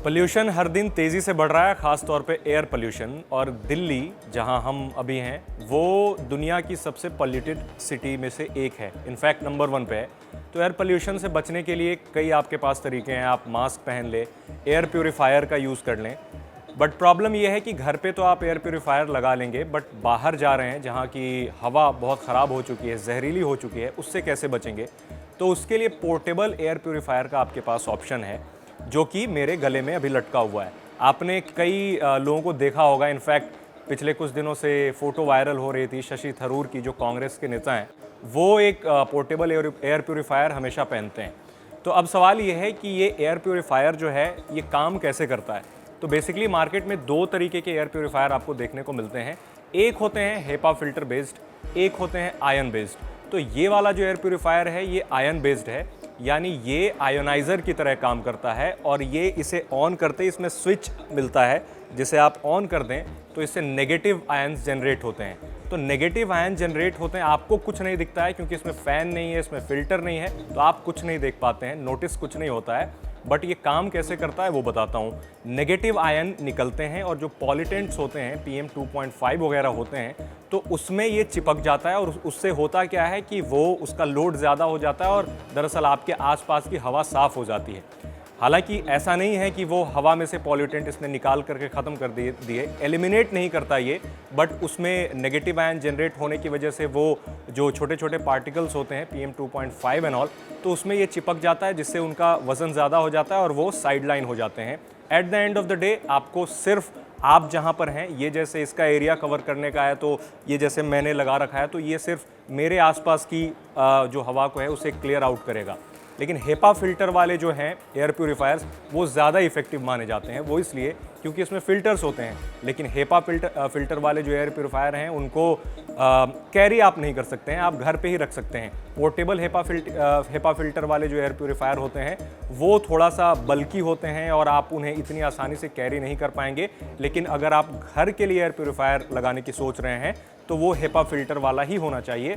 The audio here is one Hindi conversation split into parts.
पोल्यूशन हर दिन तेज़ी से बढ़ रहा है, ख़ास तौर पे एयर पोल्यूशन। और दिल्ली जहां हम अभी हैं वो दुनिया की सबसे पोल्यूटेड सिटी में से एक है, इनफैक्ट नंबर 1 पे है। तो एयर पोल्यूशन से बचने के लिए कई आपके पास तरीके हैं। आप मास्क पहन लें, एयर प्योरीफायर का यूज़ कर लें। बट प्रॉब्लम यह है कि घर पे तो आप एयर प्योरीफायर लगा लेंगे, बट बाहर जा रहे हैं जहाँ की हवा बहुत ख़राब हो चुकी है, जहरीली हो चुकी है, उससे कैसे बचेंगे? तो उसके लिए पोर्टेबल एयर प्योरीफायर का आपके पास ऑप्शन है, जो कि मेरे गले में अभी लटका हुआ है। आपने कई लोगों को देखा होगा, इनफैक्ट पिछले कुछ दिनों से फ़ोटो वायरल हो रही थी शशि थरूर की, जो कांग्रेस के नेता हैं। वो एक पोर्टेबल एयर प्योरीफायर हमेशा पहनते हैं। तो अब सवाल ये है कि ये एयर प्योरीफायर जो है ये काम कैसे करता है? तो बेसिकली मार्केट में 2 तरीके के एयर प्योरीफायर आपको देखने को मिलते हैं। एक होते हैं हेपा फिल्टर बेस्ड, एक होते हैं आयन बेस्ड। तो ये वाला जो एयर प्योरीफायर है ये आयन बेस्ड है, यानी ये आयोनाइज़र की तरह काम करता है। और ये इसे ऑन करते ही इसमें स्विच मिलता है, जिसे आप ऑन कर दें तो इससे नेगेटिव आयन्स जनरेट होते हैं। तो नेगेटिव आयन जनरेट होते हैं, आपको कुछ नहीं दिखता है क्योंकि इसमें फ़ैन नहीं है, इसमें फ़िल्टर नहीं है, तो आप कुछ नहीं देख पाते हैं, नोटिस कुछ नहीं होता है। बट ये काम कैसे करता है वो बताता हूँ। नेगेटिव आयन निकलते हैं और जो पॉल्यूटेंट्स होते हैं, PM 2.5 वगैरह होते हैं, तो उसमें ये चिपक जाता है। और उससे होता क्या है कि वो उसका लोड ज़्यादा हो जाता है और दरअसल आपके आसपास की हवा साफ़ हो जाती है। हालांकि ऐसा नहीं है कि वो हवा में से पॉल्यूटेंट इसने निकाल करके ख़त्म कर दिए, एलिमिनेट नहीं करता ये, बट उसमें नेगेटिव आयन जनरेट होने की वजह से वो जो छोटे छोटे पार्टिकल्स होते हैं PM 2.5 एंड ऑल, तो उसमें ये चिपक जाता है, जिससे उनका वज़न ज़्यादा हो जाता है और वो साइडलाइन हो जाते हैं। At the end of the day आपको सिर्फ आप जहाँ पर हैं, ये जैसे इसका एरिया कवर करने का है, तो ये जैसे मैंने लगा रखा है, तो ये सिर्फ मेरे आसपास की जो हवा को है उसे क्लियर आउट करेगा। लेकिन हेपा फिल्टर वाले जो हैं एयर प्योरीफायर्स, वो ज़्यादा इफेक्टिव माने जाते हैं। वो इसलिए क्योंकि इसमें फ़िल्टर्स होते हैं। लेकिन हेपा फिल्टर वाले जो एयर प्योरीफायर हैं उनको कैरी आप नहीं कर सकते हैं, आप घर पे ही रख सकते हैं। पोर्टेबल हेपा फिल्टर वाले जो एयर प्योरीफायर होते हैं वो थोड़ा सा बल्की होते हैं और आप उन्हें इतनी आसानी से कैरी नहीं कर पाएंगे। लेकिन अगर आप घर के लिए एयर प्योरीफायर लगाने की सोच रहे हैं तो वो हेपा फिल्टर वाला ही होना चाहिए।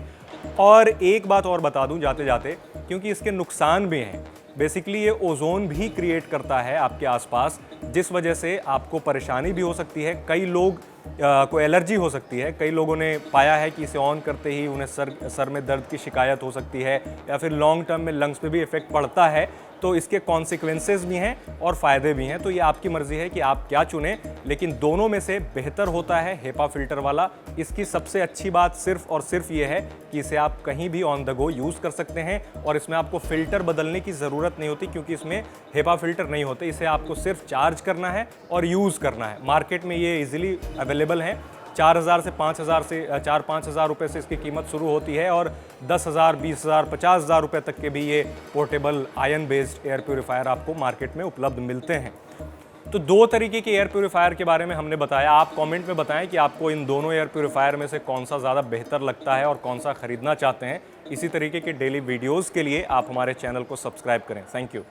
और एक बात और बता दूं जाते जाते, क्योंकि इसके नुकसान भी हैं। बेसिकली ये ओजोन भी क्रिएट करता है आपके आसपास, जिस वजह से आपको परेशानी भी हो सकती है। कई लोग को एलर्जी हो सकती है। कई लोगों ने पाया है कि इसे ऑन करते ही उन्हें सर में दर्द की शिकायत हो सकती है, या फिर लॉन्ग टर्म में लंग्स पे भी इफेक्ट पड़ता है। तो इसके कॉन्सिक्वेंसेस भी हैं और फ़ायदे भी हैं। तो ये आपकी मर्ज़ी है कि आप क्या चुनें, लेकिन दोनों में से बेहतर होता है हेपा फिल्टर वाला। इसकी सबसे अच्छी बात सिर्फ और सिर्फ ये है कि इसे आप कहीं भी ऑन द गो यूज़ कर सकते हैं और इसमें आपको फ़िल्टर बदलने की ज़रूरत नहीं होती, क्योंकि इसमें हेपा फिल्टर नहीं होते। इसे आपको सिर्फ चार्ज करना है और यूज़ करना है। मार्केट में ये ईजिली अवेलेबल है। 4,000 से 5,000 से 4-5 हज़ार रुपये से इसकी कीमत शुरू होती है और 10,000, 20,000, 50,000 रुपये तक के भी ये portable ion based air purifier आपको मार्केट में उपलब्ध मिलते हैं। तो 2 तरीके के एयर प्योरीफायर के बारे में हमने बताया। आप कमेंट में बताएं कि आपको इन दोनों एयर प्योरीफायर में से कौन सा ज़्यादा बेहतर लगता है और कौन सा खरीदना चाहते हैं। इसी तरीके के डेली वीडियोज़ के लिए आप हमारे चैनल को सब्सक्राइब करें। Thank you.